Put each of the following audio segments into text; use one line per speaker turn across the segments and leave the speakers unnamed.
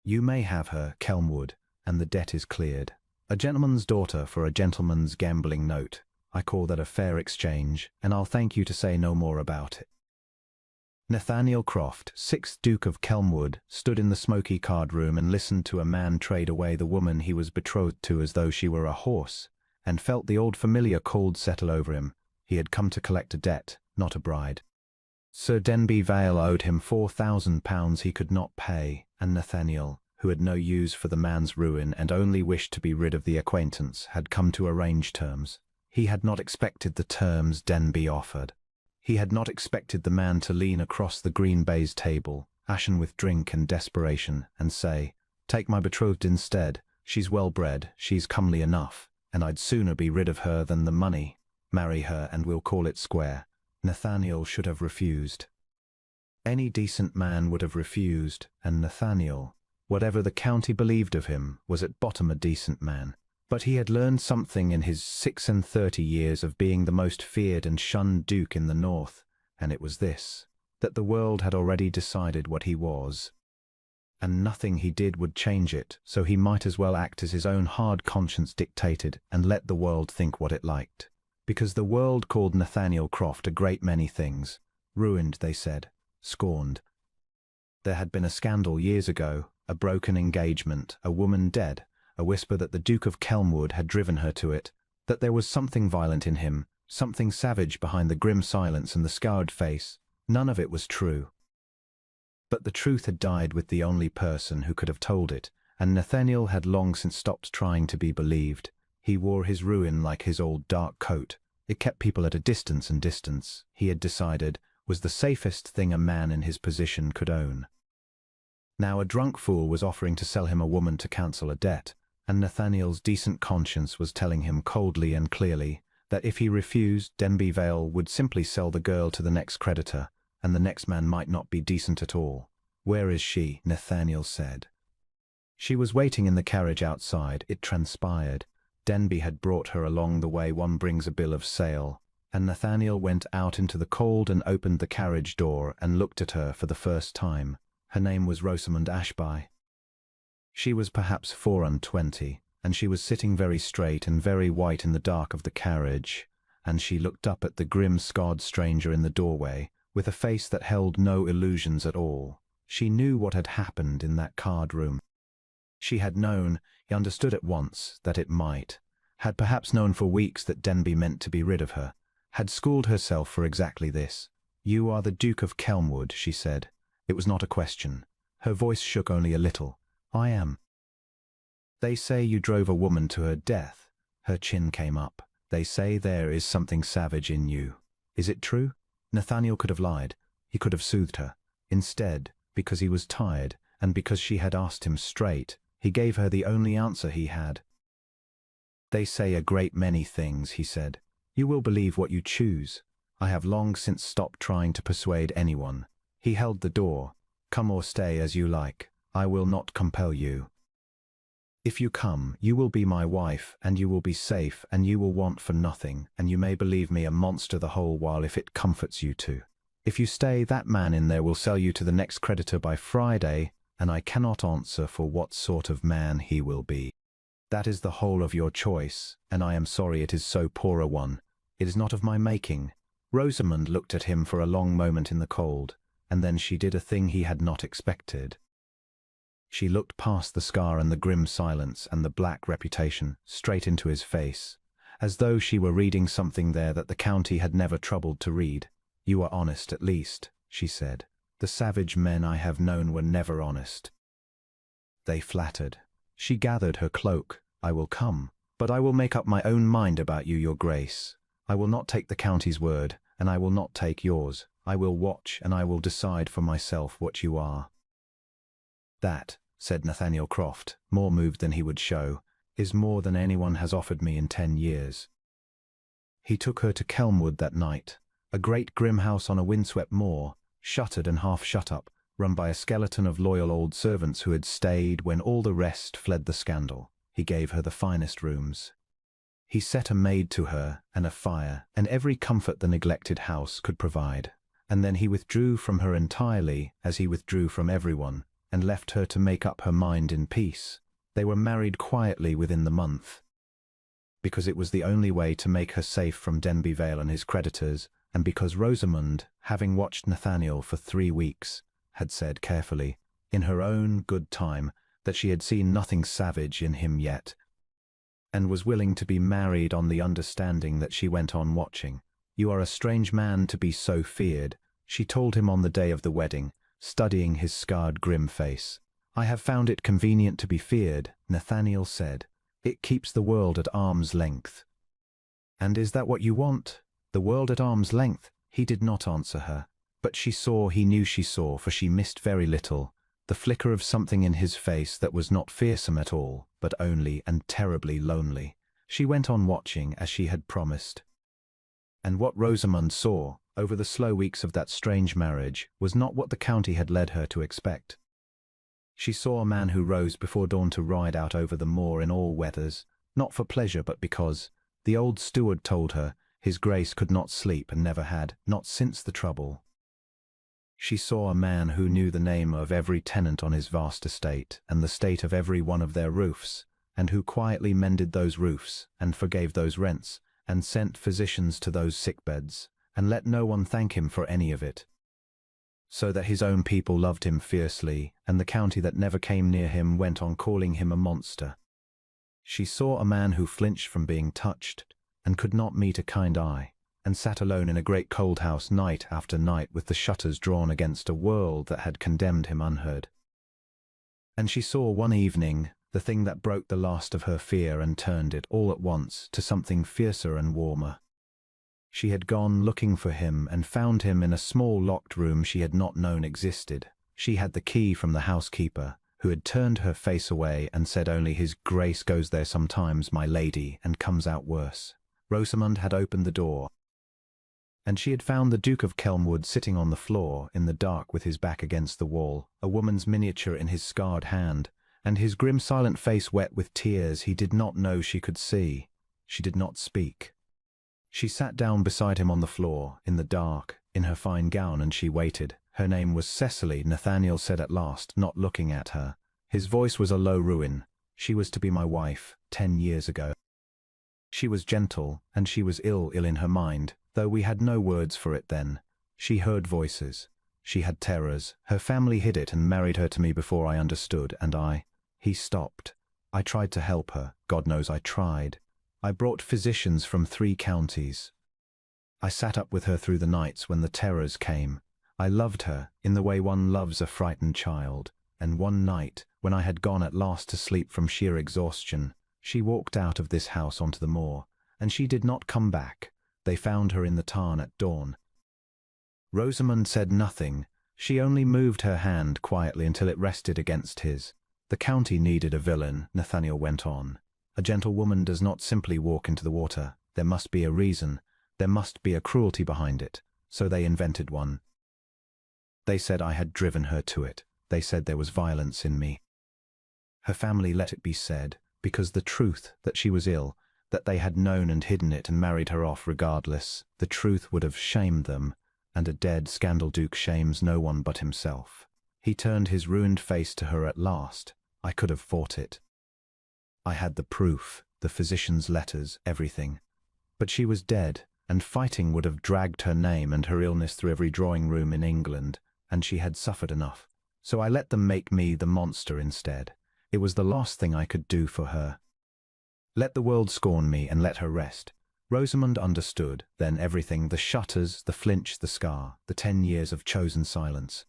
You may have her, Kelmwood, and the debt is cleared. A gentleman's daughter for a gentleman's gambling note. I call that a fair exchange, and I'll thank you to say no more about it. Nathaniel Croft, 6th Duke of Kelmwood, stood in the smoky card room and listened to a man trade away the woman he was betrothed to as though she were a horse, and felt the old familiar cold settle over him. He had come to collect a debt, not a bride. Sir Denby Vale owed him £4,000 he could not pay, and Nathaniel, who had no use for the man's ruin and only wished to be rid of the acquaintance, had come to arrange terms. He had not expected the terms Denby offered. He had not expected the man to lean across the green baize table, ashen with drink and desperation, and say, "Take my betrothed instead. She's well-bred, she's comely enough, and I'd sooner be rid of her than the money. Marry her and we'll call it square." Nathaniel should have refused. Any decent man would have refused, and Nathaniel, whatever the county believed of him, was at bottom a decent man. But he had learned something in his 36 years of being the most feared and shunned duke in the north, and it was this, that the world had already decided what he was. And nothing he did would change it, so he might as well act as his own hard conscience dictated and let the world think what it liked. Because the world called Nathaniel Croft a great many things. Ruined, they said. Scorned. There had been a scandal years ago, a broken engagement, a woman dead, a whisper that the Duke of Kelmwood had driven her to it, that there was something violent in him, something savage behind the grim silence and the scarred face. None of it was true. But the truth had died with the only person who could have told it, and Nathaniel had long since stopped trying to be believed. He wore his ruin like his old dark coat. It kept people at a distance, and distance, he had decided, was the safest thing a man in his position could own. Now a drunk fool was offering to sell him a woman to cancel a debt, and Nathaniel's decent conscience was telling him coldly and clearly that if he refused, Denby Vale would simply sell the girl to the next creditor, and the next man might not be decent at all. "Where is she?" Nathaniel said. She was waiting in the carriage outside, it transpired. Denby had brought her along the way one brings a bill of sale, and Nathaniel went out into the cold and opened the carriage door and looked at her for the first time. Her name was Rosamond Ashby. She was perhaps 24, and she was sitting very straight and very white in the dark of the carriage, and she looked up at the grim, scarred stranger in the doorway, with a face that held no illusions at all. She knew what had happened in that card room. She had known, he understood at once, that it might, had perhaps known for weeks that Denby meant to be rid of her, had schooled herself for exactly this. "You are the Duke of Kelmwood," she said. It was not a question. Her voice shook only a little. "I am." "They say you drove a woman to her death." Her chin came up. "They say there is something savage in you. Is it true?" Nathaniel could have lied. He could have soothed her. Instead, because he was tired, and because she had asked him straight, he gave her the only answer he had. "They say a great many things," he said. "You will believe what you choose. I have long since stopped trying to persuade anyone." He held the door. "Come or stay as you like. I will not compel you. If you come, you will be my wife, and you will be safe, and you will want for nothing, and you may believe me a monster the whole while if it comforts you to. If you stay, that man in there will sell you to the next creditor by Friday, and I cannot answer for what sort of man he will be. That is the whole of your choice, and I am sorry it is so poor a one. It is not of my making." Rosamond looked at him for a long moment in the cold, and then she did a thing he had not expected. She looked past the scar and the grim silence and the black reputation, straight into his face, as though she were reading something there that the county had never troubled to read. "You are honest at least," she said. "The savage men I have known were never honest. They flattered." She gathered her cloak. "I will come, but I will make up my own mind about you, your grace. I will not take the county's word, and I will not take yours. I will watch, and I will decide for myself what you are." "That," said Nathaniel Croft, more moved than he would show, "is more than anyone has offered me in 10 years. He took her to Kelmwood that night, a great grim house on a windswept moor, shuttered and half shut up, run by a skeleton of loyal old servants who had stayed when all the rest fled the scandal. He gave her the finest rooms. He set a maid to her, and a fire, and every comfort the neglected house could provide. And then he withdrew from her entirely, as he withdrew from everyone, and left her to make up her mind in peace. They were married quietly within the month, because it was the only way to make her safe from Denby Vale and his creditors, and because Rosamund, having watched Nathaniel for 3 weeks, had said carefully, in her own good time, that she had seen nothing savage in him yet, and was willing to be married on the understanding that she went on watching. "You are a strange man to be so feared," she told him on the day of the wedding, studying his scarred, grim face. "I have found it convenient to be feared," Nathaniel said. "It keeps the world at arm's length." "And is that what you want? The world at arm's length?" He did not answer her, but she saw he knew she saw, for she missed very little, the flicker of something in his face that was not fearsome at all, but only and terribly lonely. She went on watching as she had promised. And what Rosamund saw, over the slow weeks of that strange marriage, was not what the county had led her to expect. She saw a man who rose before dawn to ride out over the moor in all weathers, not for pleasure but because, the old steward told her, his grace could not sleep and never had, not since the trouble. She saw a man who knew the name of every tenant on his vast estate and the state of every one of their roofs, and who quietly mended those roofs and forgave those rents and sent physicians to those sickbeds and let no one thank him for any of it, so that his own people loved him fiercely, and the county that never came near him went on calling him a monster. She saw a man who flinched from being touched and could not meet a kind eye, and sat alone in a great cold house night after night with the shutters drawn against a world that had condemned him unheard. And she saw one evening the thing that broke the last of her fear and turned it, all at once, to something fiercer and warmer. She had gone looking for him and found him in a small locked room she had not known existed. She had the key from the housekeeper, who had turned her face away and said only, "His Grace goes there sometimes, my lady, and comes out worse." Rosamund had opened the door, and she had found the Duke of Kelmwood sitting on the floor in the dark with his back against the wall, a woman's miniature in his scarred hand, and his grim silent face wet with tears he did not know she could see. She did not speak. She sat down beside him on the floor, in the dark, in her fine gown, and she waited. Her name was Cecily, Nathaniel said at last, not looking at her. His voice was a low ruin. "She was to be my wife 10 years ago. She was gentle, and she was ill in her mind, though we had no words for it then. She heard voices. She had terrors. Her family hid it and married her to me before I understood, and I—" He stopped. "I tried to help her. God knows I tried. I brought physicians from 3 counties. I sat up with her through the nights when the terrors came. I loved her in the way one loves a frightened child, and one night, when I had gone at last to sleep from sheer exhaustion, she walked out of this house onto the moor, and she did not come back. They found her in the tarn at dawn." Rosamund said nothing. She only moved her hand quietly until it rested against his. "The county needed a villain," Nathaniel went on. "A gentlewoman does not simply walk into the water. There must be a reason. There must be a cruelty behind it. So they invented one. They said I had driven her to it. They said there was violence in me. Her family let it be said, because the truth, that she was ill, that they had known and hidden it and married her off regardless, the truth would have shamed them, and a dead scandal-duke shames no one but himself." He turned his ruined face to her at last. "I could have fought it. I had the proof, the physician's letters, everything. But she was dead, and fighting would have dragged her name and her illness through every drawing-room in England, and she had suffered enough. So I let them make me the monster instead. It was the last thing I could do for her. Let the world scorn me and let her rest." Rosamund understood, then, everything, the shutters, the flinch, the scar, the 10 years of chosen silence.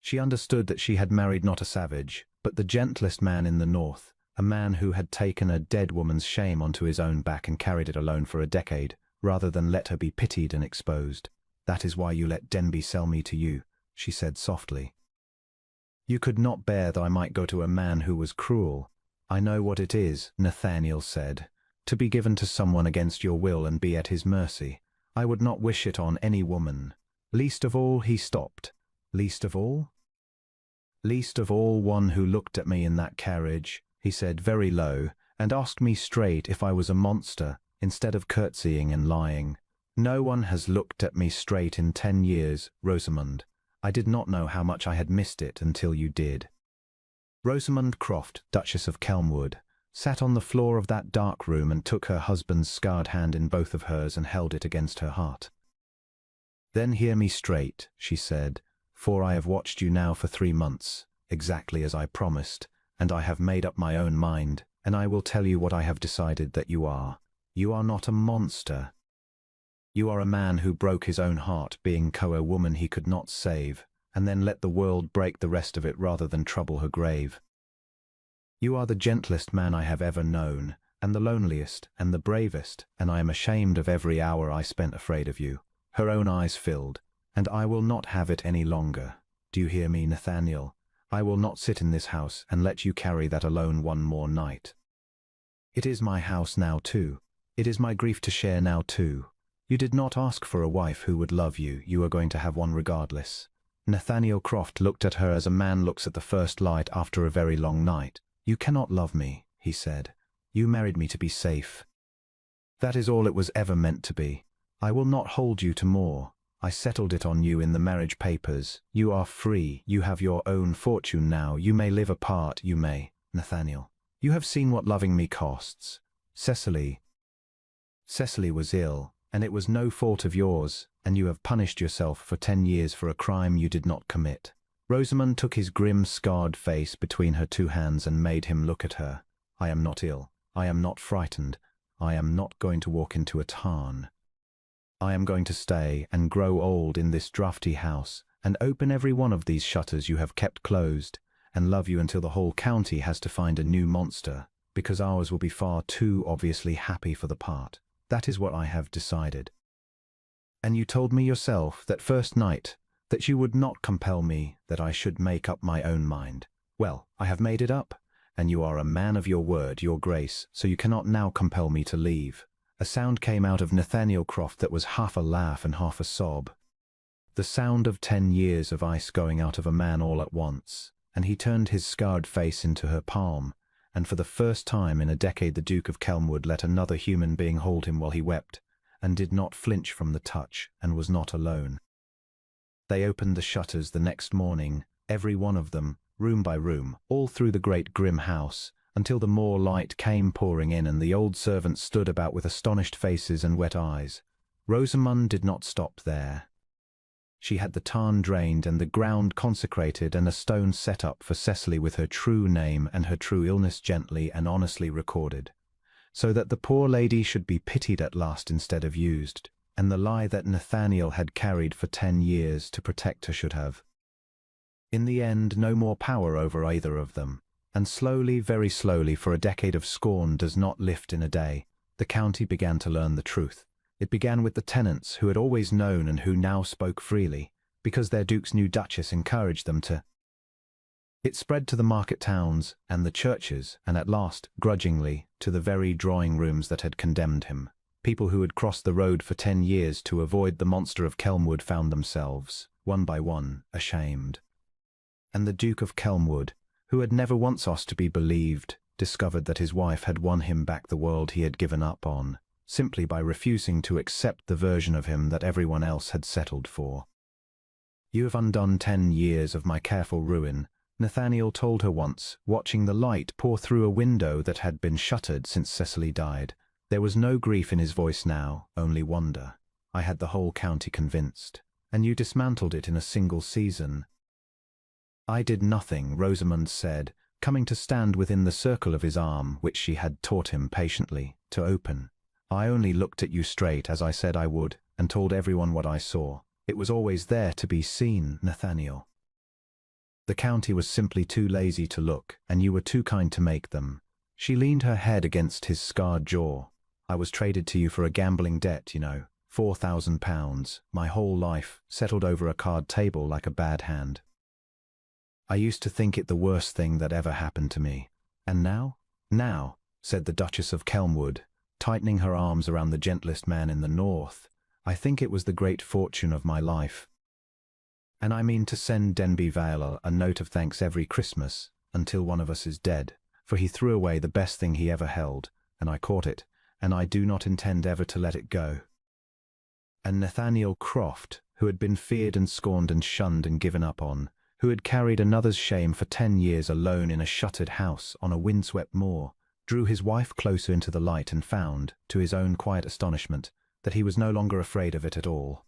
She understood that she had married not a savage, but the gentlest man in the north, a man who had taken a dead woman's shame onto his own back and carried it alone for a decade, rather than let her be pitied and exposed. "That is why you let Denby sell me to you," she said softly. "You could not bear that I might go to a man who was cruel." "I know what it is," Nathaniel said, "to be given to someone against your will and be at his mercy. I would not wish it on any woman. Least of all," he stopped. "Least of all?" "Least of all one who looked at me in that carriage," he said very low, "and asked me straight if I was a monster, instead of curtsying and lying. No one has looked at me straight in 10 years, Rosamund. I did not know how much I had missed it until you did. Rosamund Croft, Duchess of Kelmwood, sat on the floor of that dark room and took her husband's scarred hand in both of hers and held it against her heart. "Then hear me straight," she said, "for I have watched you now for 3 months, exactly as I promised, and I have made up my own mind, and I will tell you what I have decided that you are. You are not a monster. You are a man who broke his own heart being a woman he could not save, and then let the world break the rest of it rather than trouble her grave. You are the gentlest man I have ever known, and the loneliest, and the bravest, and I am ashamed of every hour I spent afraid of you." Her own eyes filled. "And I will not have it any longer. Do you hear me, Nathaniel? I will not sit in this house and let you carry that alone one more night. It is my house now too. It is my grief to share now too. You did not ask for a wife who would love you. You are going to have one regardless." Nathaniel Croft looked at her as a man looks at the first light after a very long night. "You cannot love me," he said. "You married me to be safe. That is all it was ever meant to be. I will not hold you to more. I settled it on you in the marriage papers. You are free. You have your own fortune now. You may live apart. You may, Nathaniel. You have seen what loving me costs. Cecily was ill, and it was no fault of yours, and you have punished yourself for 10 years for a crime you did not commit." Rosamund took his grim, scarred face between her 2 hands and made him look at her. "I am not ill. I am not frightened. I am not going to walk into a tarn. I am going to stay and grow old in this draughty house and open every one of these shutters you have kept closed and love you until the whole county has to find a new monster, because ours will be far too obviously happy for the part. That is what I have decided. And you told me yourself that first night that you would not compel me, that I should make up my own mind. Well, I have made it up, and you are a man of your word, your grace, so you cannot now compel me to leave." A sound came out of Nathaniel Croft that was half a laugh and half a sob. The sound of 10 years of ice going out of a man all at once, and he turned his scarred face into her palm, and for the first time in a decade the Duke of Kelmwood let another human being hold him while he wept, and did not flinch from the touch, and was not alone. They opened the shutters the next morning, every one of them, room by room, all through the great grim house, until the more light came pouring in and the old servants stood about with astonished faces and wet eyes. Rosamund did not stop there. She had the tarn drained and the ground consecrated and a stone set up for Cecily with her true name and her true illness gently and honestly recorded, so that the poor lady should be pitied at last instead of used, and the lie that Nathaniel had carried for 10 years to protect her should have, in the end, no more power over either of them. And slowly, very slowly, for a decade of scorn does not lift in a day, the county began to learn the truth. It began with the tenants who had always known and who now spoke freely, because their duke's new duchess encouraged them to. It spread to the market towns and the churches, and at last, grudgingly, to the very drawing rooms that had condemned him. People who had crossed the road for 10 years to avoid the monster of Kelmwood found themselves, one by one, ashamed. And the Duke of Kelmwood, who had never once asked to be believed, discovered that his wife had won him back the world he had given up on, simply by refusing to accept the version of him that everyone else had settled for. "You have undone 10 years of my careful ruin," Nathaniel told her once, watching the light pour through a window that had been shuttered since Cecily died. There was no grief in his voice now, only wonder. "I had the whole county convinced, and you dismantled it in a single season." "I did nothing," Rosamund said, coming to stand within the circle of his arm, which she had taught him patiently to open. "I only looked at you straight, as I said I would, and told everyone what I saw. It was always there to be seen, Nathaniel. The county was simply too lazy to look, and you were too kind to make them." She leaned her head against his scarred jaw. "I was traded to you for a gambling debt, you know, £4,000, my whole life, settled over a card table like a bad hand. I used to think it the worst thing that ever happened to me. And now?" "Now," said the Duchess of Kelmwood, tightening her arms around the gentlest man in the north, "I think it was the great fortune of my life. And I mean to send Denby Vale a note of thanks every Christmas, until one of us is dead, for he threw away the best thing he ever held, and I caught it, and I do not intend ever to let it go." And Nathaniel Croft, who had been feared and scorned and shunned and given up on, who had carried another's shame for 10 years alone in a shuttered house on a windswept moor, drew his wife closer into the light and found, to his own quiet astonishment, that he was no longer afraid of it at all.